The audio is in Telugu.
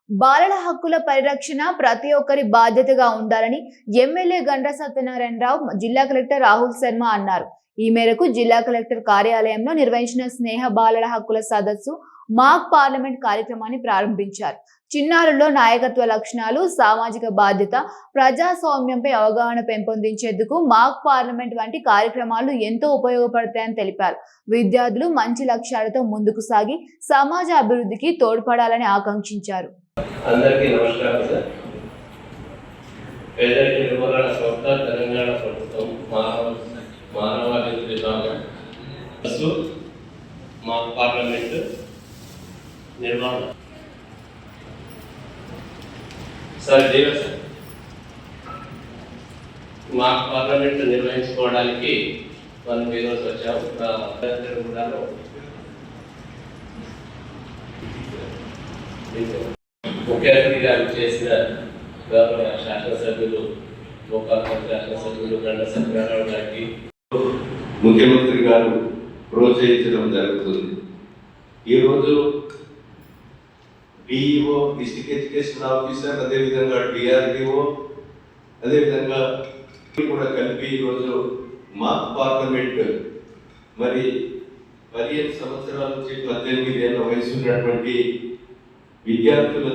బాలల హక్కుల పరిరక్షణ ప్రతి ఒక్కరి బాధ్యతగా ఉండాలని ఎమ్మెల్యే గండ్ర సత్యనారాయణరావు జిల్లా కలెక్టర్ రాహుల్ శర్మ అన్నారు. ఈ మేరకు జిల్లా కలెక్టర్ కార్యాలయంలో నిర్వహించిన స్నేహ బాలల హక్కుల సదస్సు మాక్ పార్లమెంట్ కార్యక్రమాన్ని ప్రారంభించారు. చిన్నారుల్లో నాయకత్వ లక్షణాలు, సామాజిక బాధ్యత, ప్రజాస్వామ్యంపై అవగాహన పెంపొందించేందుకు మాక్ పార్లమెంట్ వంటి కార్యక్రమాలు ఎంతో ఉపయోగపడతాయని తెలిపారు. విద్యార్థులు మంచి లక్ష్యాలతో ముందుకు సాగి సమాజ అభివృద్ధికి తోడ్పడాలని ఆకాంక్షించారు. అందరికీ నమస్కారం సార్. పేదరిక నిర్మూలన సంస్థ తెలంగాణ ప్రభుత్వం మానవాభివృద్ధి విభాగం మా పార్లమెంటు నిర్మాణం సార్ సార్ మా పార్లమెంట్ నిర్వహించుకోవడానికి మనం ఈరోజు వచ్చాము. కూడా ముఖ్య అతిథిగా చేసిన గౌరవ శాసనసభ్యులు గోపాలపల్లి శాసనసభ్యులు గండ్ర సత్యనారాయణ గారికి ముఖ్యమంత్రి గారు ప్రోత్సహించడం జరుగుతుంది. ఈరోజు డిఈఓ డిస్ట్రిక్ట్ ఎడ్యుకేషన్ ఆఫీసర్, అదేవిధంగా డిఆర్డిఓ, అదేవిధంగా కూడా కలిపి ఈరోజు మాక్ పార్లమెంట్ మరి 15 సంవత్సరాల నుంచి 18 ఏళ్ళ వయసు ఉన్నటువంటి విద్యార్థుల